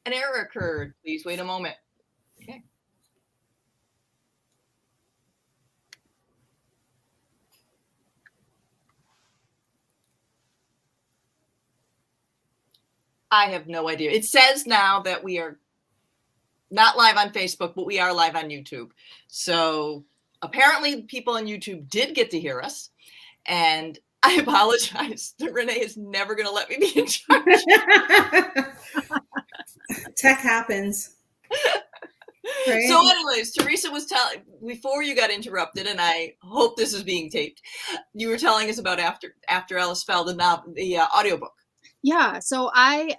An error occurred. Please wait a moment. Okay. I have no idea. It says now that we are not live on Facebook, but we are live on YouTube. So apparently people on YouTube did get to hear us. And I apologize. Renee is never going to let me be in charge. Tech happens. Right? So anyways, Theresa was telling, before you got interrupted, and I hope this is being taped, you were telling us about After Alice Fell, the audiobook. Yeah, so I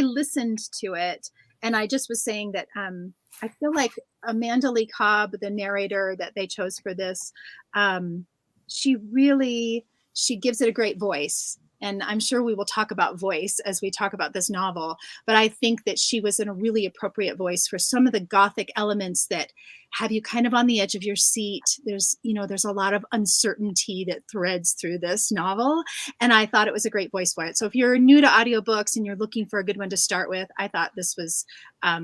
listened to it, and I just was saying that I feel like Amanda Lee Cobb, the narrator that they chose for this, she gives it a great voice. And I'm sure we will talk about voice as we talk about this novel, but I think that she was in a really appropriate voice for some of the Gothic elements that have you kind of on the edge of your seat. There's a lot of uncertainty that threads through this novel, and I thought it was a great voice for it. So if you're new to audiobooks and you're looking for a good one to start with, I thought this was a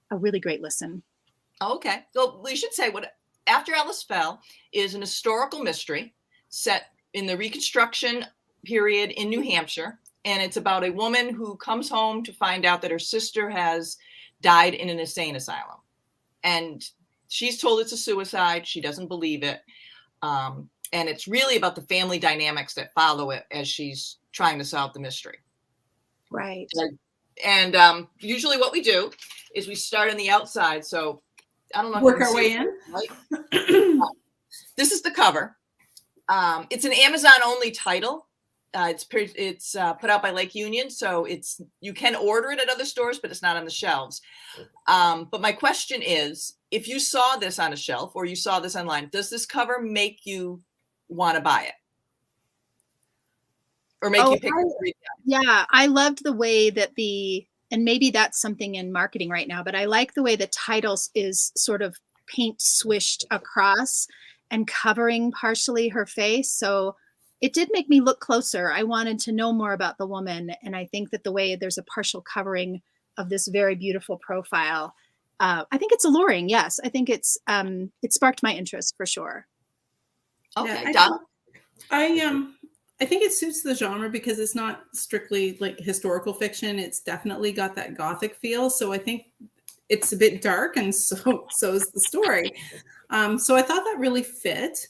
really great listen. Okay, so we should say what After Alice Fell is an historical mystery set in the Reconstruction period in New Hampshire, and it's about a woman who comes home to find out that her sister has died in an insane asylum, and she's told it's a suicide. She doesn't believe it, and it's really about the family dynamics that follow it as she's trying to solve the mystery. Right. And usually what we do is we start on the outside, so I don't know, work our way in, right? This is the cover. It's an Amazon only title. It's put out by Lake Union, so you can order it at other stores, but it's not on the shelves. But my question is, if you saw this on a shelf or you saw this online, does this cover make you want to buy it? Or make you pick it? Yeah, I loved the way that and maybe that's something in marketing right now, but I like the way the title is sort of paint swished across and covering partially her face. So it did make me look closer. I wanted to know more about the woman. And I think that the way there's a partial covering of this very beautiful profile, I think it's alluring. Yes, I think it sparked my interest for sure. Okay, yeah, I think it suits the genre because it's not strictly like historical fiction. It's definitely got that Gothic feel. So I think it's a bit dark, and so is the story. So I thought that really fit.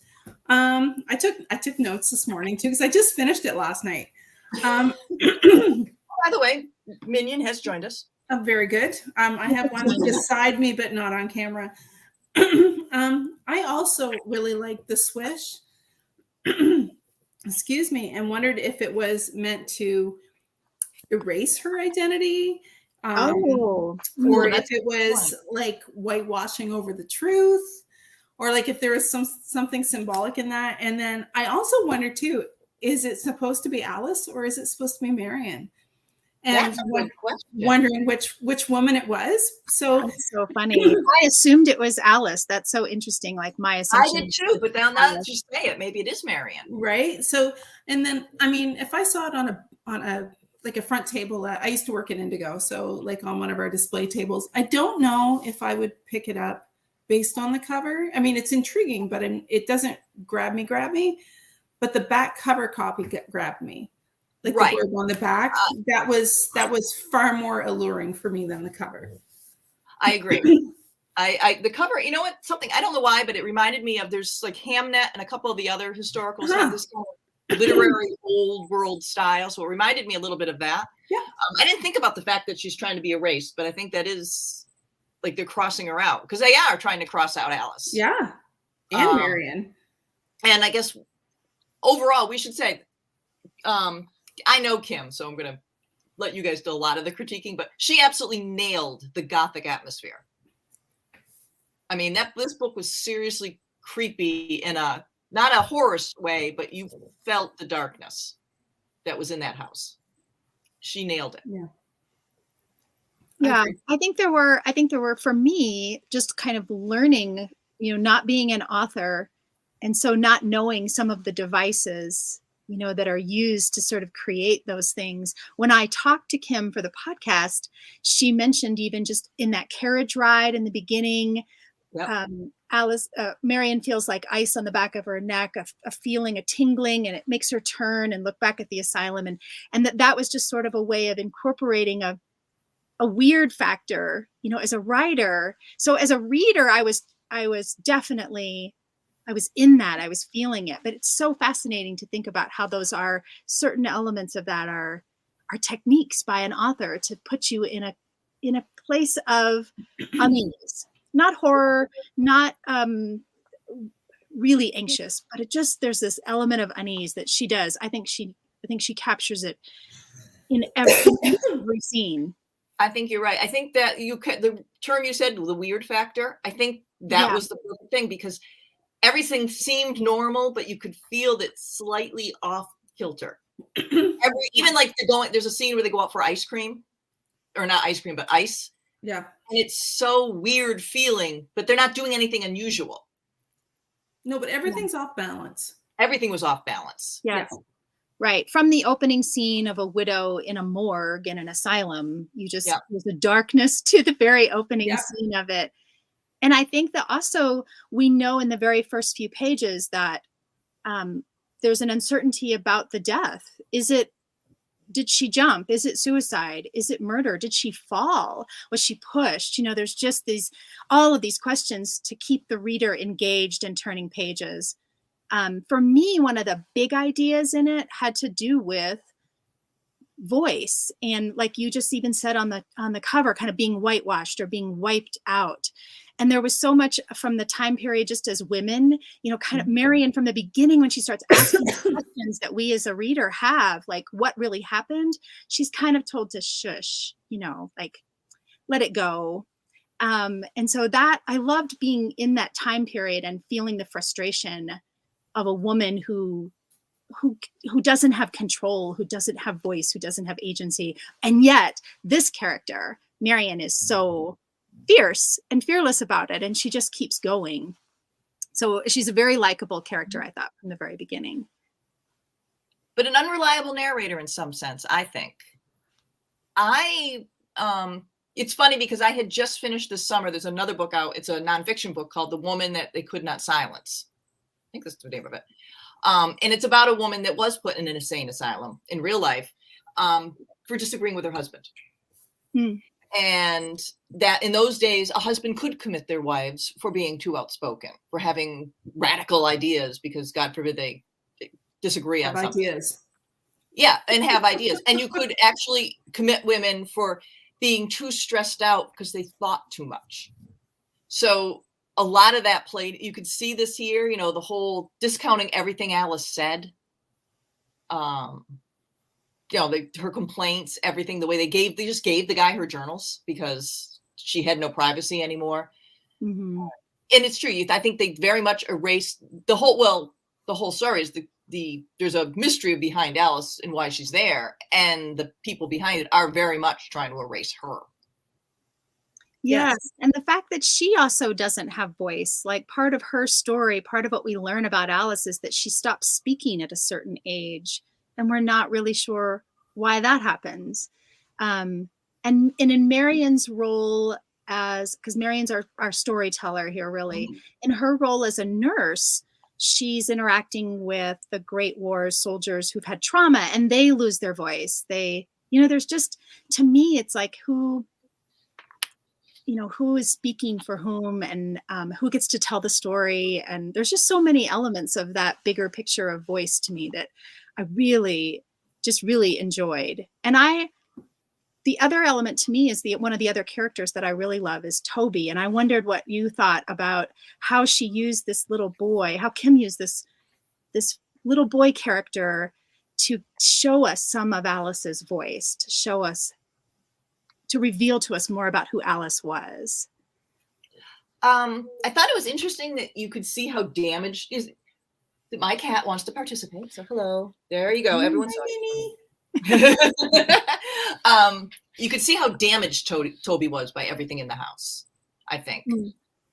I took notes this morning too, because I just finished it last night. By the way, Minion has joined us. Oh, very good. I have one beside me, but not on camera. I also really like the swish. Excuse me, and wondered if it was meant to erase her identity. Or if it was like whitewashing over the truth. Or like if there was something symbolic in that. And then I also wonder too, is it supposed to be Alice or is it supposed to be Marion? And wondering which woman it was. So that's so funny. I assumed it was Alice. That's so interesting. Like my assumption. I did too, but now that you say it, maybe it is Marion. Right. So, and then I mean, if I saw it on a like a front table, I used to work at Indigo, so like on one of our display tables, I don't know if I would pick it up based on the cover. I mean, it's intriguing, but it doesn't grab me. But the back cover copy grabbed me, like the word on the back. That was far more alluring for me than the cover. I agree. The cover, you know what? Something I don't know why, but it reminded me of there's like Hamnet and a couple of the other historicals have this kind of literary old world style, so it reminded me a little bit of that. Yeah, I didn't think about the fact that she's trying to be erased, but I think that is. Like they're crossing her out because they are trying to cross out Alice. Yeah. And Marion. And I guess overall we should say, I know Kim, so I'm going to let you guys do a lot of the critiquing, but she absolutely nailed the Gothic atmosphere. I mean, this book was seriously creepy in not a horror way, but you felt the darkness that was in that house. She nailed it. Yeah. Yeah, I think there were for me just kind of learning, not being an author, and so not knowing some of the devices you know, that are used to sort of create those things. When I talked to Kim for the podcast, she mentioned even just in that carriage ride in the beginning, Yep. Marion feels like ice on the back of her neck, a feeling, a tingling, and it makes her turn and look back at the asylum. And that was just sort of a way of incorporating a weird factor, you know, as a writer. So as a reader, I was definitely, I was in that, I was feeling it. But it's so fascinating to think about how those are, certain elements of that are techniques by an author to put you in a place of unease. Not horror, not really anxious, but it just, there's this element of unease that she does. I think she captures it in every scene. I think you're right. I think that the term you said, the weird factor, I think that was the perfect thing, because everything seemed normal, but you could feel that slightly off kilter. Even like there's a scene where they go out for ice cream, or not ice cream, but ice. Yeah. And it's so weird feeling, but they're not doing anything unusual. No, but everything's off balance. Everything was off balance. Yes. Yeah. Right. From the opening scene of a widow in a morgue in an asylum, there's a darkness to the very opening scene of it. And I think that also we know in the very first few pages that there's an uncertainty about the death. Did she jump? Is it suicide? Is it murder? Did she fall? Was she pushed? You know, there's just all of these questions to keep the reader engaged and turning pages. For me, one of the big ideas in it had to do with voice. And like you just even said on the cover, kind of being whitewashed or being wiped out. And there was so much from the time period, just as women, you know, kind of Marion from the beginning, when she starts asking questions that we as a reader have, like what really happened, she's kind of told to shush, you know, like let it go. And so that I loved being in that time period and feeling the frustration of a woman who doesn't have control, who doesn't have voice, who doesn't have agency. And yet this character, Marion, is so fierce and fearless about it. And she just keeps going. So she's a very likable character, I thought, from the very beginning. But an unreliable narrator in some sense, I think. It's funny because I had just finished this summer. There's another book out. It's a nonfiction book called The Woman That They Could Not Silence. I think that's the name of it. And it's about a woman that was put in an insane asylum in real life for disagreeing with her husband. And that in those days, a husband could commit their wives for being too outspoken, for having radical ideas, because God forbid they disagree on something. Ideas. Yeah, and have ideas. And you could actually commit women for being too stressed out because they thought too much. So a lot of that played, you could see this here, you know, the whole discounting everything Alice said. You know, her complaints, everything, the way they just gave the guy her journals because she had no privacy anymore. And it's true. I think they very much erased the whole story is there's a mystery behind Alice and why she's there. And the people behind it are very much trying to erase her. Yes. And the fact that she also doesn't have voice, like part of her story, part of what we learn about Alice is that she stops speaking at a certain age. And we're not really sure why that happens. And in Marion's role because Marion's our storyteller here, really, in her role as a nurse, she's interacting with the Great War soldiers who've had trauma and they lose their voice. There's just, to me, it's like who is speaking for whom and who gets to tell the story. And there's just so many elements of that bigger picture of voice to me that I really enjoyed. And the other element to me is one of the other characters that I really love is Toby. And I wondered what you thought about how she used this little boy, how Kim used this little boy character to show us some of Alice's voice, to reveal to us more about who Alice was. I thought it was interesting that you could see how damaged my cat wants to participate. So hello, there you go. Everyone's you could see how damaged Toby was by everything in the house. I think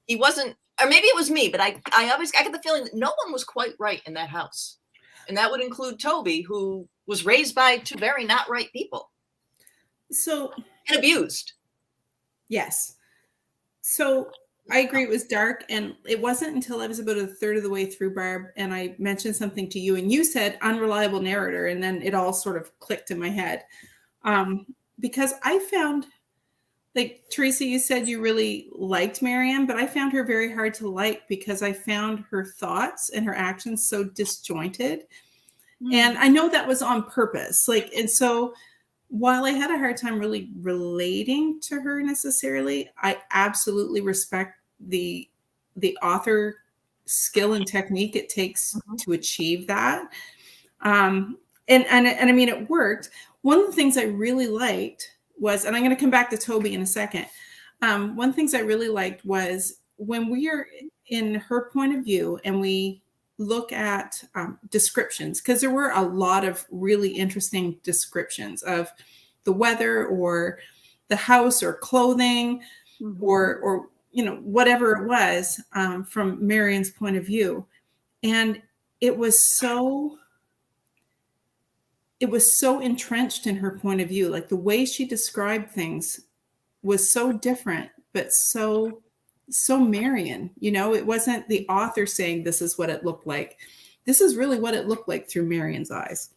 he wasn't, or maybe it was me, but I got the feeling that no one was quite right in that house. And that would include Toby, who was raised by two very not right people. So, and abused. Yes. So I agree it was dark, and it wasn't until I was about a third of the way through, Barb, and I mentioned something to you, and you said unreliable narrator, and then it all sort of clicked in my head. Because I found, like Theresa, you said you really liked Marianne, but I found her very hard to like because I found her thoughts and her actions so disjointed. And I know that was on purpose. Like, and so while I had a hard time really relating to her necessarily, I absolutely respect the author skill and technique it takes to achieve that. And I mean, it worked. One of the things I really liked was, and I'm going to come back to Toby in a second. One of the things I really liked was when we are in her point of view and we look at descriptions, because there were a lot of really interesting descriptions of the weather or the house or clothing or you know, whatever it was from Marianne's point of view. And it was so entrenched in her point of view. Like the way she described things was so different, but so Marianne, you know, it wasn't the author saying this is what it looked like. This is really what it looked like through Marianne's eyes.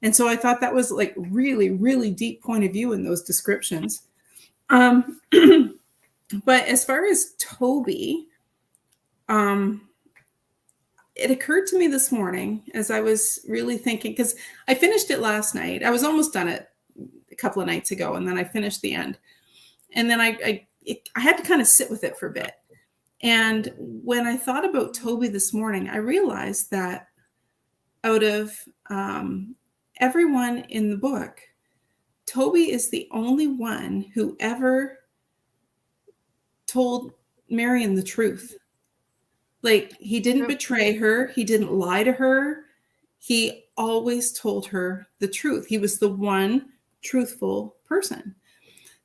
And so I thought that was like really, really deep point of view in those descriptions. But as far as Toby, it occurred to me this morning as I was really thinking, because I finished it last night. I was almost done it a couple of nights ago, and then I finished the end. And then I had to kind of sit with it for a bit. And when I thought about Toby this morning, I realized that out of everyone in the book, Toby is the only one who ever told Marianne the truth. Like, he didn't betray her. He didn't lie to her. He always told her the truth. He was the one truthful person.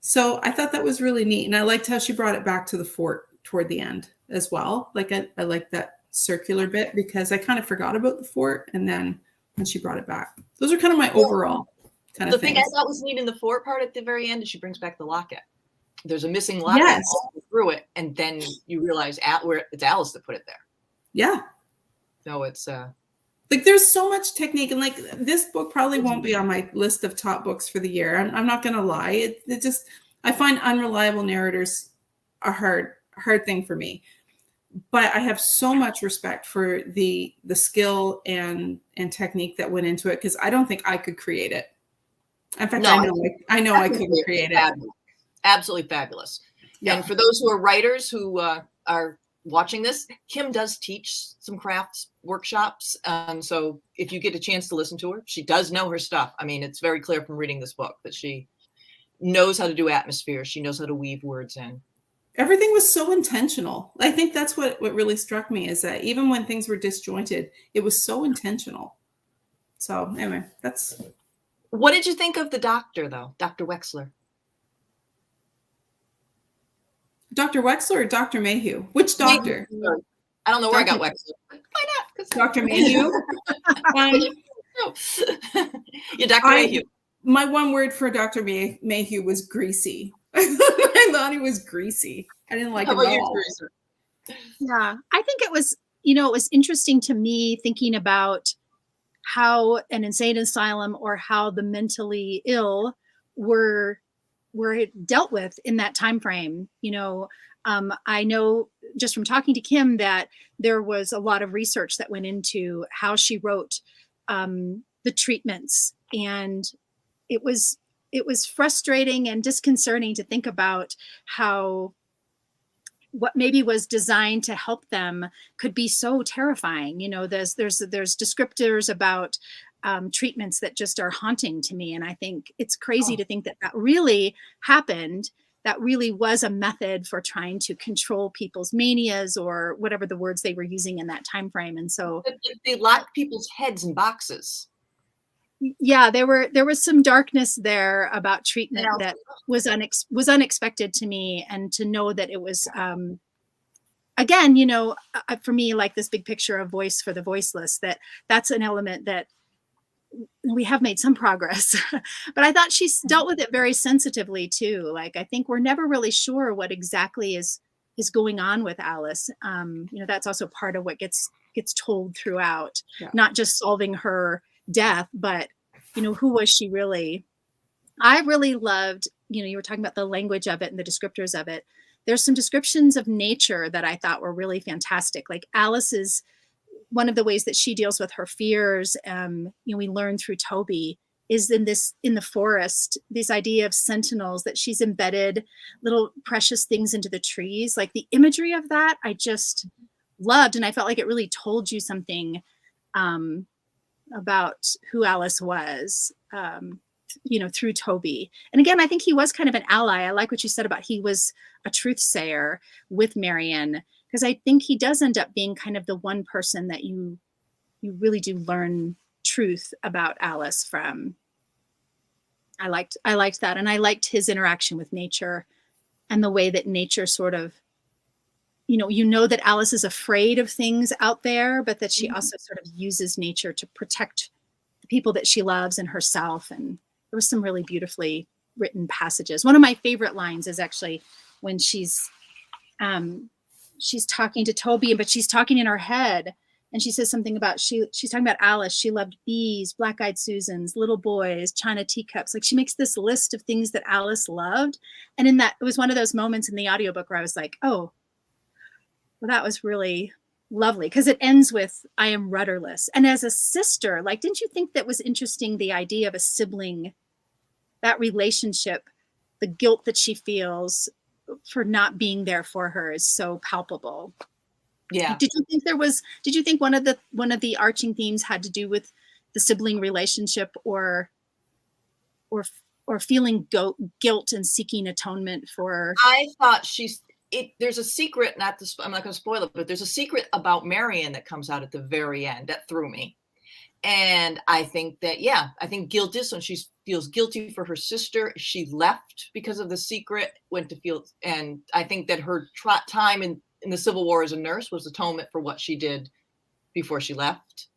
So I thought that was really neat. And I liked how she brought it back to the fort toward the end as well. Like, I liked that circular bit because I kind of forgot about the fort. And then when she brought it back, those are kind of my overall kind of things. The thing I thought was neat in the fort part at the very end is she brings back the locket. There's a missing locket all through it. And then you realize it's Alice that put it there. Yeah. So it's like, there's so much technique, and like, this book probably won't be on my list of top books for the year. I'm not going to lie. It just, I find unreliable narrators a hard thing for me, but I have so much respect for the skill and technique that went into it. Cause I don't think I could create it. In fact, I know I couldn't create it. Absolutely fabulous. Yeah. And for those who are writers who are watching this, Kim does teach some crafts workshops. So if you get a chance to listen to her, she does know her stuff. I mean, it's very clear from reading this book that she knows how to do atmosphere. She knows how to weave words in. Everything was so intentional. I think that's what really struck me, is that even when things were disjointed, it was so intentional. So anyway, that's. What did you think of the doctor, though? Dr. Wexler? Dr. Wexler or Dr. Mayhew? Which doctor? I don't know where I got Wexler. Why not? Dr. Mayhew? Yeah, Dr. Mayhew. My one word for Dr. Mayhew was greasy. I thought he was greasy. I didn't like him at all. Yeah, I think it was, it was interesting to me thinking about how an insane asylum or how the mentally ill were dealt with in that time frame. I know just from talking to Kim that there was a lot of research that went into how she wrote the treatments, and it was frustrating and disconcerting to think about how what maybe was designed to help them could be so terrifying. There's descriptors about treatments that just are haunting to me. And I think it's crazy to think that really happened. That really was a method for trying to control people's manias or whatever the words they were using in that time frame. And so they locked people's heads in boxes. Yeah, there was some darkness there about treatment that was unexpected to me, and to know that it was again, you know, for me, like this big picture of voice for the voiceless, that's an element that we have made some progress, but I thought she's dealt with it very sensitively too. Like, I think we're never really sure what exactly is going on with Alice. You know, that's also part of what gets told throughout, not just solving her death, but, you know, who was she really? I really loved, you know, you were talking about the language of it and the descriptors of it. There's some descriptions of nature that I thought were really fantastic. Like Alice's, one of the ways that she deals with her fears, you know, we learn through Toby, is in the forest, this idea of sentinels, that she's embedded little precious things into the trees. Like the imagery of that, I just loved. And I felt like it really told you something about who Alice was, you know, through Toby. And again, I think he was kind of an ally. I like what you said about he was a truth sayer with Marion, because I think he does end up being kind of the one person that you really do learn truth about Alice from. I liked that. And I liked his interaction with nature and the way that nature sort of, you know that Alice is afraid of things out there, but that she also sort of uses nature to protect the people that she loves and herself. And there was some really beautifully written passages. One of my favorite lines is actually when she's talking to Toby, but she's talking in her head, and she says something about she's talking about Alice. She loved bees, black-eyed Susans, little boys, china teacups. Like she makes this list of things that Alice loved. And in that, it was one of those moments in the audiobook where I was like, oh, well, that was really lovely, because it ends with, I am rudderless. And as a sister, like, didn't you think that was interesting, the idea of a sibling, that relationship, the guilt that she feels for not being there for her is so palpable. Yeah. Did you think one of the arching themes had to do with the sibling relationship, or feeling guilt and seeking atonement for? I thought there's a secret, I'm not going to spoil it, but there's a secret about Marion that comes out at the very end that threw me. And I think that, I think guilt is when she feels guilty for her sister. She left because of the secret, and I think that her time in the Civil War as a nurse was atonement for what she did before she left.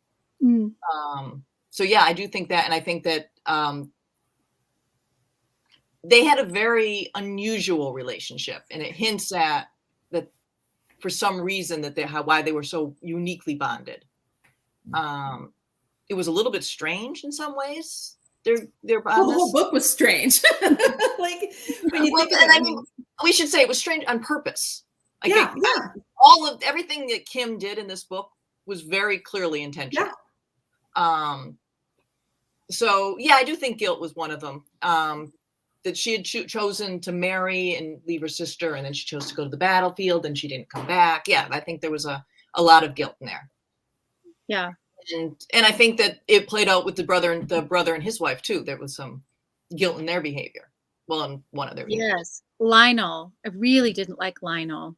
So I do think that. And I think that they had a very unusual relationship, and it hints at that for some reason that why they were so uniquely bonded. It was a little bit strange in some ways. Their well, the whole book was strange. Like when you think about it, I mean, we should say it was strange on purpose. Like everything that Kim did in this book was very clearly intentional. So I do think guilt was one of them. That she had chosen to marry and leave her sister, and then she chose to go to the battlefield, and she didn't come back. I think there was a lot of guilt in there. Yeah. And I think that it played out with the brother and his wife too. There was some guilt in their behavior. Well, in one of their behaviors. Yes. Lionel. I really didn't like Lionel.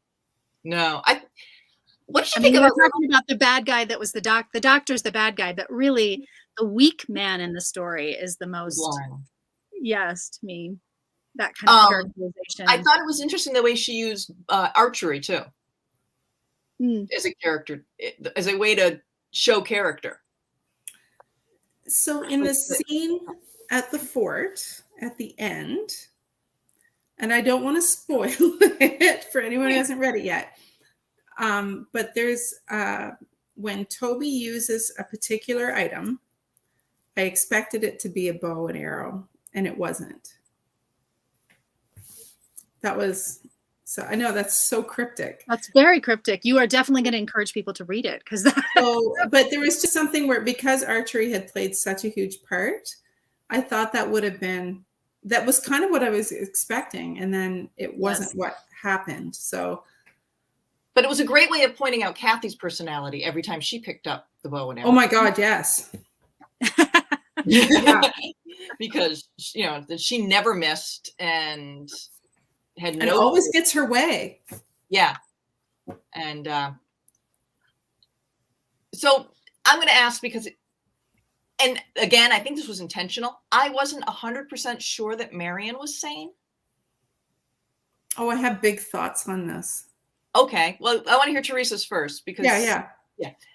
No. What did you think about talking about the bad guy that was the doctor's the bad guy, but really the weak man in the story is the most Lionel. Yes, to me. That kind of characterization. I thought it was interesting the way she used archery too. As a character, as a way to show character. So in the scene at the fort at the end, and I don't want to spoil it for anyone who hasn't read it yet, but there's when Toby uses a particular item, I expected it to be a bow and arrow, and it wasn't. So I know that's so cryptic. That's very cryptic. You are definitely going to encourage people to read it, because but there was just something where, because archery had played such a huge part, I thought that was kind of what I was expecting, and then it wasn't what happened. So, but it was a great way of pointing out Kathy's personality every time she picked up the bow and arrow. Oh my God, yes. Because she never missed and had and always gets her way. And so I'm going to ask, because and again, I think this was intentional. I wasn't 100% sure that Marion was sane. Oh, I have big thoughts on this. Okay. Well, I want to hear Theresa's first because Yeah.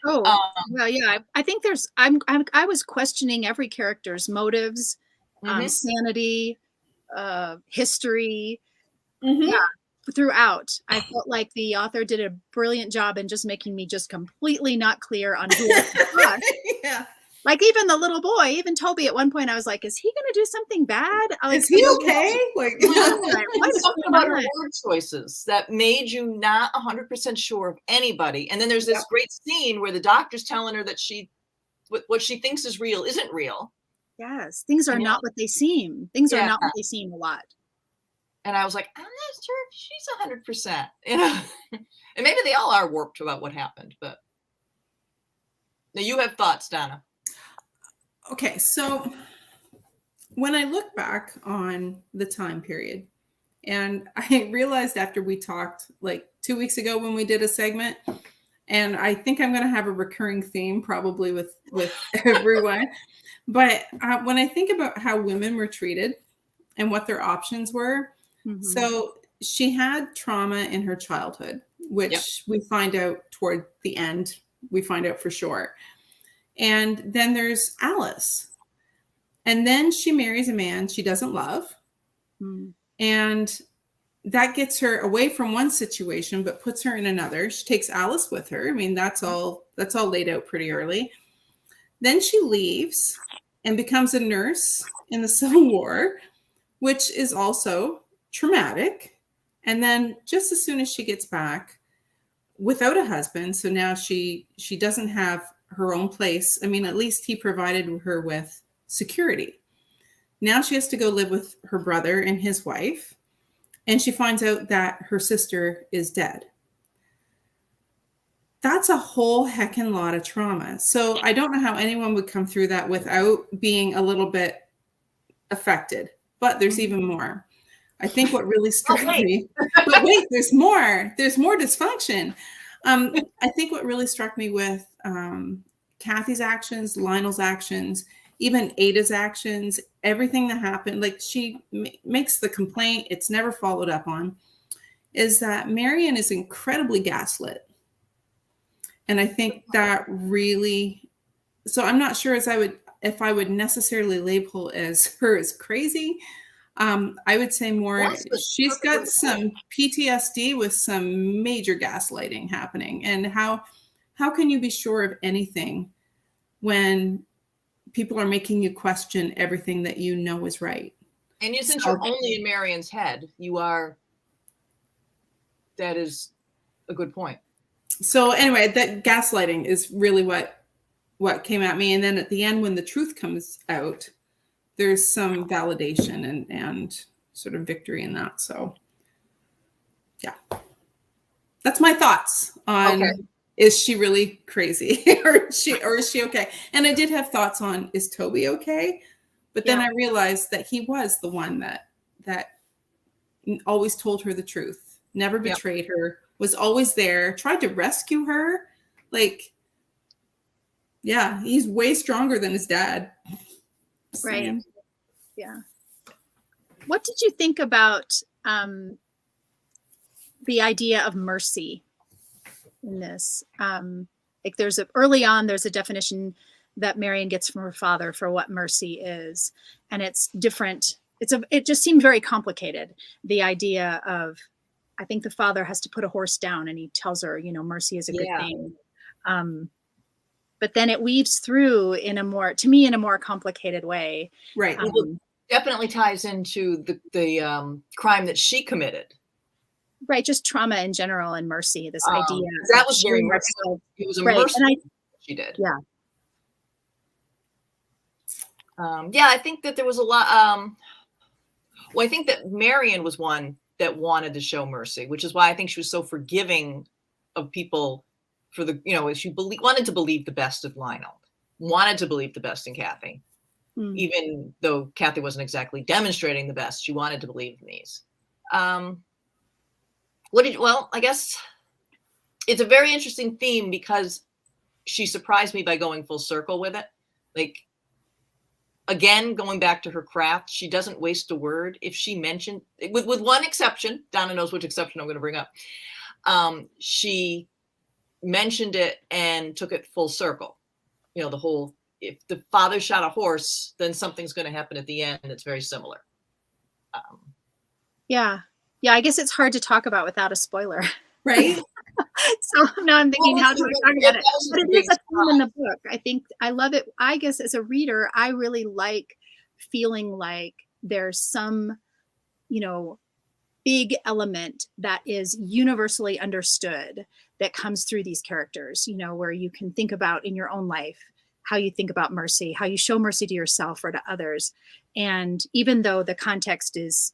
Oh, Um, well, yeah. I think there's. I was questioning every character's motives, mhm. sanity, history. Mhm. Yeah, throughout. I felt like the author did a brilliant job in just making me just completely not clear on who I was. Yeah. Like even the little boy, even Toby at one point, I was like, is he going to do something bad? Like, Is he okay? Like, yeah, what is Something going about her on? word choices that made you not 100% sure of anybody. And then there's this Yep. great scene where the doctor's telling her that what she thinks is real isn't real. Yes, things are And not what they seem. Things are Yeah. not what they seem a lot. And I was like, I'm not sure if she's 100%. You know, and maybe they all are warped about what happened. But now you have thoughts, Donna. okay, so when I look back on the time period, and I realized after we talked like 2 weeks ago when we did a segment, and I think I'm going to have a recurring theme probably with everyone. But when I think about how women were treated and what their options were, Mhm. so she had trauma in her childhood, which Yep. we find out toward the end. We find out for sure. And then there's Alice. And then she marries a man she doesn't love. Mm. And that gets her away from one situation, but puts her in another. She takes Alice with her. I mean, that's all laid out pretty early. Then she leaves and becomes a nurse in the Civil War, which is also traumatic. And then just as soon as she gets back without a husband, so now she doesn't have her own place. I mean, at least he provided her with security. Now she has to go live with her brother and his wife. And she finds out that her sister is dead. That's a whole heckin' lot of trauma. So I don't know how anyone would come through that without being a little bit affected. But there's even more. I think what really struck me, but wait, there's more. There's more dysfunction. I think what really struck me with Kathy's actions, Lionel's actions, even Ada's actions, everything that happened, like she makes the complaint, it's never followed up on, is that Marion is incredibly gaslit. And I think that really, so I'm not sure if I would necessarily label as her as crazy. I would say more, she's got some PTSD with some major gaslighting happening. And how can you be sure of anything when people are making you question everything that you know is right? And since you're only in Marion's head, that is a good point. So anyway, that gaslighting is really what came at me. And then at the end, when the truth comes out, there's some validation and sort of victory in that. So yeah, that's my thoughts on, is she really crazy or is she okay? And I did have thoughts on, is Toby okay? But then I realized that he was the one that always told her the truth, never betrayed her, was always there, tried to rescue her. Like, yeah, he's way stronger than his dad. Right. Yeah. What did you think about the idea of mercy in this? Like early on, there's a definition that Marion gets from her father for what mercy is. And it's different. It just seemed very complicated. The idea of, I think the father has to put a horse down and he tells her, mercy is a good thing. But then it weaves through in a more complicated way. Right. Definitely ties into the crime that she committed. Right, just trauma in general and mercy. This idea that was very merciful. It was a mercy she did. Yeah. I think that there was a lot. I think that Marion was one that wanted to show mercy, which is why I think she was so forgiving of people for she wanted to believe the best of Lionel, wanted to believe the best in Kathy. Even though Kathy wasn't exactly demonstrating the best, she wanted to believe in these. I guess it's a very interesting theme because she surprised me by going full circle with it. Like, again, going back to her craft, she doesn't waste a word. If she mentioned, with one exception, Donna knows which exception I'm going to bring up. She mentioned it and took it full circle. You know, the whole, if the father shot a horse, then something's going to happen at the end. It's very similar. Yeah. Yeah. I guess it's hard to talk about without a spoiler. Right. So now I'm thinking, Well, how do I talk about it? But it is a theme in spot. the book. I think I love it. I guess as a reader, I really like feeling like there's some, you know, big element that is universally understood that comes through these characters, you know, where you can think about in your own life how you think about mercy, how you show mercy to yourself or to others. And even though the context is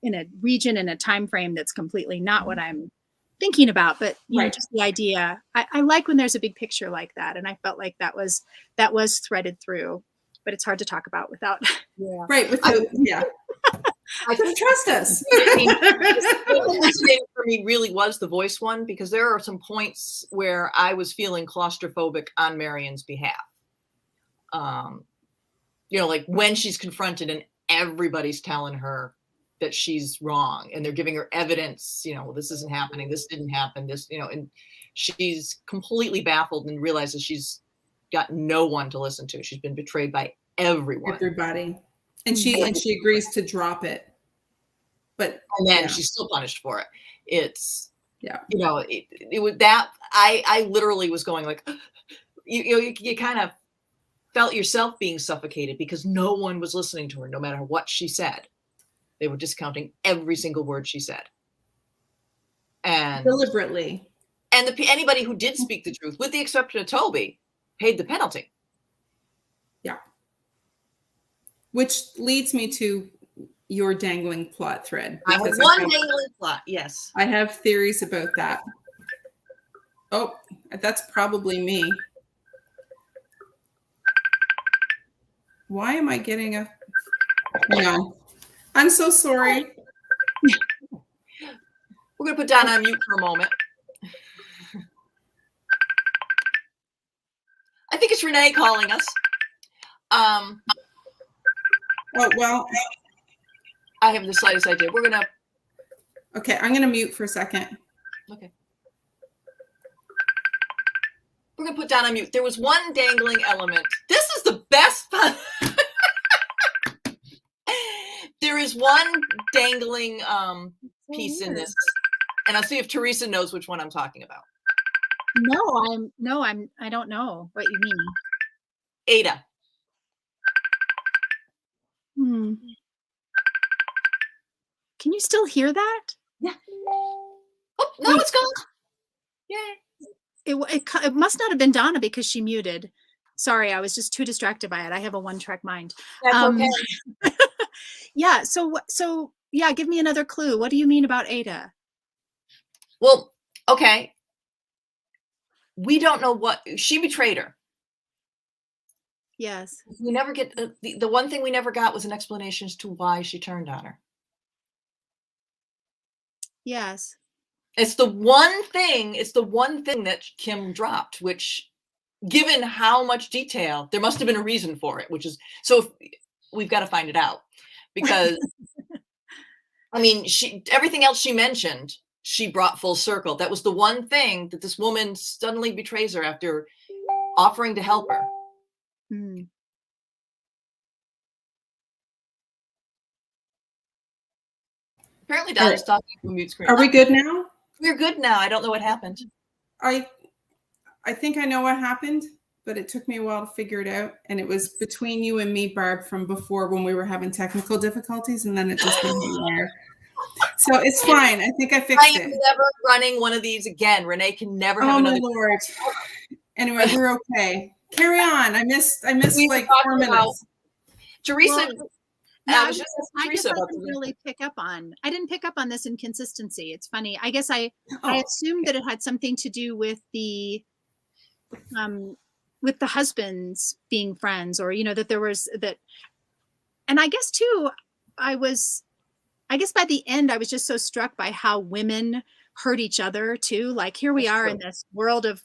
in a region and a time frame that's completely not what I'm thinking about, but you know, Right. just the idea, I like when there's a big picture like that. And I felt like that was threaded through, but it's hard to talk about without. Yeah. Right. Without, yeah. I can trust us. The thing for me really was the voice one, because there are some points where I was feeling claustrophobic on Marion's behalf. You know, like when she's confronted and everybody's telling her that she's wrong and they're giving her evidence, you know, this isn't happening, this didn't happen, this, you know, and she's completely baffled and realizes she's got no one to listen to. She's been betrayed by everyone. Everybody. And she agrees to drop it. But And then yeah. she's still punished for it. It's, Yeah. you know, it was that I literally was going like, you kind of felt yourself being suffocated because no one was listening to her, no matter what she said. They were discounting every single word she said. And Deliberately. And anybody who did speak the truth, with the exception of Toby, paid the penalty. Yeah. Which leads me to your dangling plot thread. I have one dangling plot, yes. I have theories about that. Oh, that's probably me. Why am I getting a... No. I'm so sorry. We're going to put Donna on mute for a moment. I think it's Renee calling us. Oh, well. I have the slightest idea. We're going to... Okay, I'm going to mute for a second. Okay. We're going to put Donna on mute. There was one dangling element. This is the best part. There is one dangling piece in this, and I'll see if Theresa knows which one I'm talking about. I don't know what you mean. Ada. Can you still hear that? Yeah. Oh, no, it's gone. Yay. It must not have been Donna because she muted. Sorry, I was just too distracted by it. I have a one-track mind. That's okay. Yeah. So yeah, give me another clue. What do you mean about Ada? Well, okay. We don't know what she betrayed her. Yes. We never get the one thing we never got was an explanation as to why she turned on her. Yes. It's the one thing that Kim dropped, which, given how much detail, there must have been a reason for it, which is, so we've got to find it out, because I mean, everything else she mentioned, she brought full circle. That was the one thing that this woman suddenly betrays her after offering to help her. Apparently Donna's talking to a mute screen. Are we good now? We're good now. I don't know what happened. I think I know what happened, but it took me a while to figure it out. And it was between you and me, Barb, from before when we were having technical difficulties, and then it just went there. So it's fine. I think I fixed it. I am never running one of these again. Renee can never have another. Oh my Lord. Anyway, we're okay. Carry on. I missed like 4 minutes. Theresa. I just didn't really pick up on. I didn't pick up on this inconsistency. It's funny. I guess I assumed that it had something to do with the husbands being friends, or that there was that. And I guess too, I guess by the end, I was just so struck by how women hurt each other too. Like, here we are in this world of,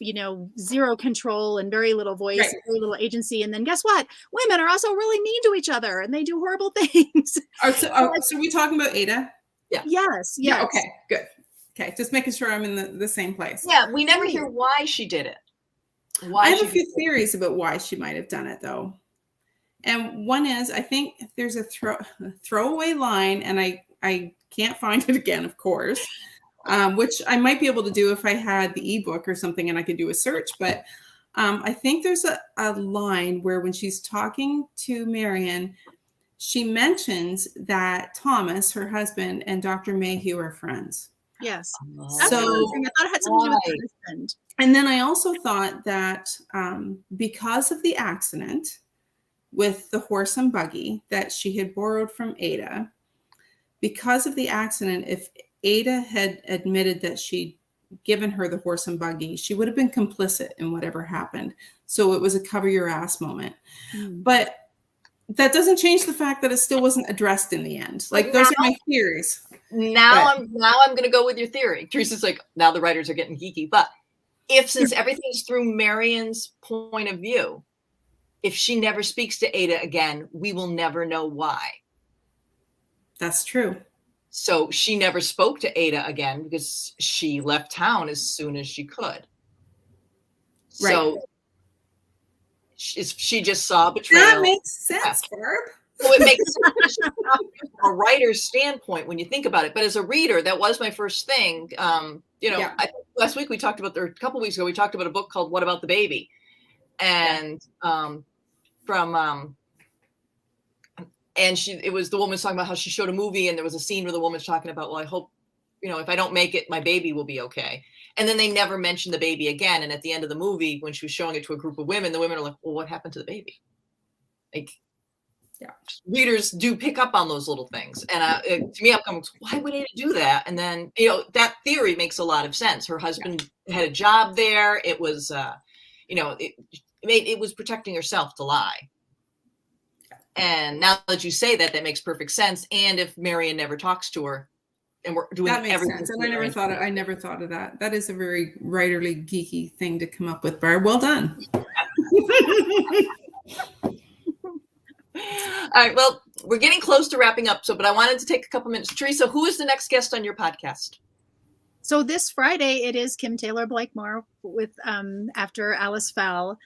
zero control and very little voice, right, very little agency. And then guess what? Women are also really mean to each other and they do horrible things. So we talking about Ada? Yeah. Yes. Yeah. Okay, good. Okay, just making sure I'm in the same place. Yeah, we never hear why she did it. I have a few theories about why she might have done it, though. And one is, I think there's a throwaway line, and I can't find it again, of course, which I might be able to do if I had the ebook or something and I could do a search. But I think there's a line where when she's talking to Marion, she mentions that Thomas, her husband, and Dr. Mayhew are friends. Yes. So I thought it had something to do with her husband. And then I also thought that because of the accident with the horse and buggy that she had borrowed from Ada, because of the accident, if Ada had admitted that she'd given her the horse and buggy, she would have been complicit in whatever happened. So it was a cover your ass moment. But that doesn't change the fact that it still wasn't addressed in the end. Like, those are my theories. Now I'm going to go with your theory. Teresa's like, now the writers are getting geeky. But since everything's through Marion's point of view, if she never speaks to Ada again, we will never know why. That's true. So she never spoke to Ada again because she left town as soon as she could. Right. So she just saw betrayal. That makes sense, Barb. So it makes sense from a writer's standpoint when you think about it. But as a reader, that was my first thing. I think last week we talked about, or a couple weeks ago, we talked about a book called What About the Baby? And it was the woman talking about how she showed a movie and there was a scene where the woman's talking about, well, I hope, if I don't make it, my baby will be okay. And then they never mentioned the baby again. And at the end of the movie, when she was showing it to a group of women, the women are like, well, what happened to the baby? Like, readers do pick up on those little things. And to me, I'm going, why would Ada do that? And then, that theory makes a lot of sense. Her husband had a job there. It was, it was protecting herself to lie. And now that you say that, that makes perfect sense. And if Marion never talks to her, and we're doing that makes sense. And I never thought of that. That is a very writerly geeky thing to come up with, Barb. Well done. All right. Well, we're getting close to wrapping up. But I wanted to take a couple minutes. Theresa, who is the next guest on your podcast? So this Friday, it is Kim Taylor Blakemore with after Alice Fell.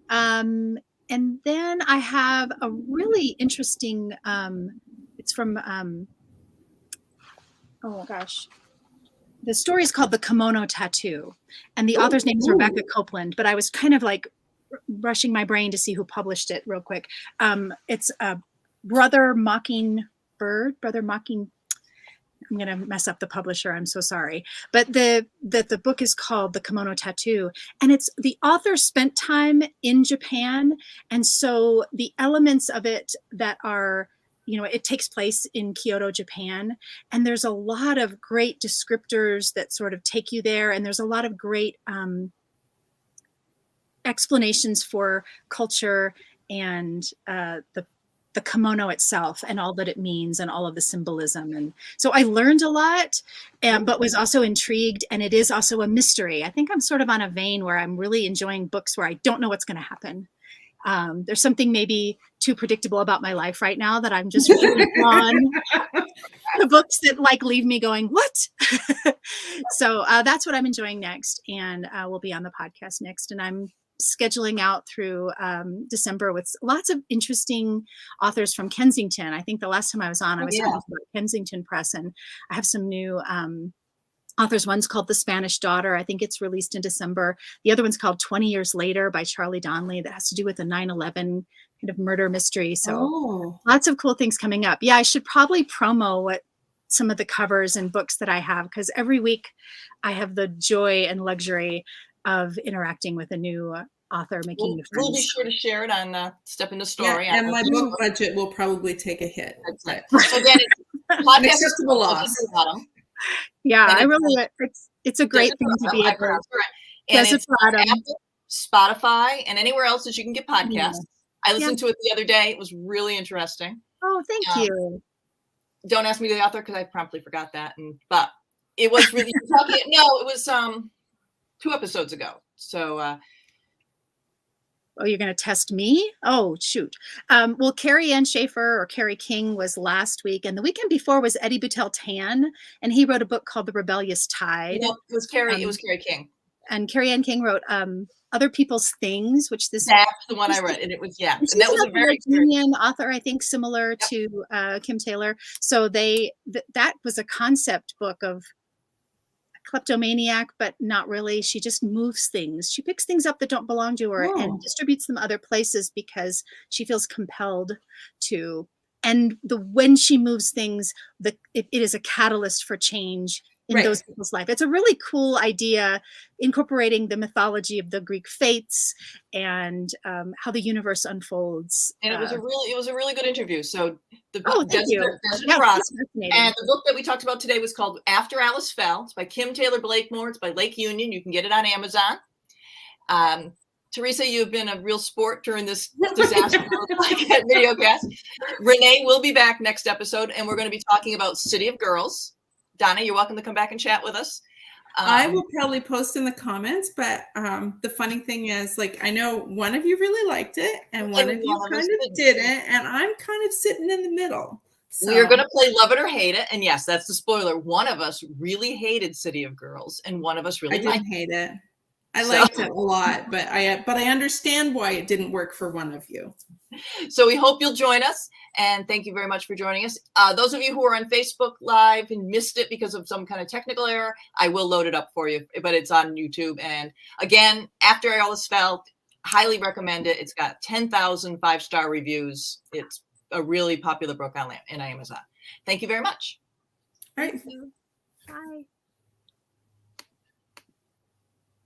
And then I have a really interesting, it's from, the story is called The Kimono Tattoo. And the author's name is Rebecca Copeland, but I was kind of like rushing my brain to see who published it real quick. It's Brother Mockingbird. I'm going to mess up the publisher. I'm so sorry. But the book is called The Kimono Tattoo. And it's the author spent time in Japan. And so the elements of it that are, it takes place in Kyoto, Japan. And there's a lot of great descriptors that sort of take you there. And there's a lot of great explanations for culture and the kimono itself and all that it means and all of the symbolism. And so I learned a lot, but was also intrigued. And it is also a mystery. I think I'm sort of on a vein where I'm really enjoying books where I don't know what's going to happen. There's something maybe too predictable about my life right now that I'm just really on the books that leave me going, what? So that's what I'm enjoying next. And we'll be on the podcast next. And I'm scheduling out through December with lots of interesting authors from Kensington. I think the last time I was on, I was talking about Kensington Press, and I have some new authors. One's called The Spanish Daughter. I think it's released in December. The other one's called 20 Years Later by Charlie Donnelly, that has to do with a 9/11 kind of murder mystery. So lots of cool things coming up. Yeah, I should probably promo what some of the covers and books that I have, because every week I have the joy and luxury of interacting with a new author, making new friends. We'll be sure to share it on Step in the Story. Yeah, and my book budget will probably take a hit. So again, an acceptable loss. Yeah, I really, it's a great thing to be able to. And it's on Apple, Spotify, and anywhere else that you can get podcasts. Yeah. I listened to it the other day. It was really interesting. Oh, thank you. Don't ask me the author because I promptly forgot that. But it was really it was 2 episodes ago. So Oh, you're going to test me? Oh, shoot. Well, Carrie Ann Schaefer or Carrie King was last week, and the weekend before was Eddie Boutel Tan, and he wrote a book called The Rebellious Tide. No, it was Carrie King. And Carrie Ann King wrote Other People's Things, which this that's the one I read, and it was and that was a very Virginian author, I think, similar to Kim Taylor. So that was a concept book of kleptomaniac, but not really. She just moves things. She picks things up that don't belong to her and distributes them other places because she feels compelled to. And when she moves things, it is a catalyst for change in those people's life. It's a really cool idea, incorporating the mythology of the Greek fates and how the universe unfolds. And it was a really good interview. So thank you. And the book that we talked about today was called After Alice Fell. It's by Kim Taylor Blakemore. It's by Lake Union. You can get it on Amazon. Theresa, you've been a real sport during this disaster video cast. Renee will be back next episode, and we're going to be talking about City of Girls. Donna, you're welcome to come back and chat with us. I will probably post in the comments, but the funny thing is, like, I know one of you really liked it and one of you kind of didn't, and I'm kind of sitting in the middle. So. We are going to play Love It or Hate It, and yes, that's the spoiler. One of us really hated City of Girls, and one of us really didn't hate it. I liked it a lot, but I understand why it didn't work for one of you. So we hope you'll join us, and thank you very much for joining us. Those of you who are on Facebook Live and missed it because of some kind of technical error, I will load it up for you, but it's on YouTube. And again, After Alice Fell, highly recommend it. It's got 10,000 5-star reviews. It's a really popular book on Amazon. Thank you very much. All right. Bye.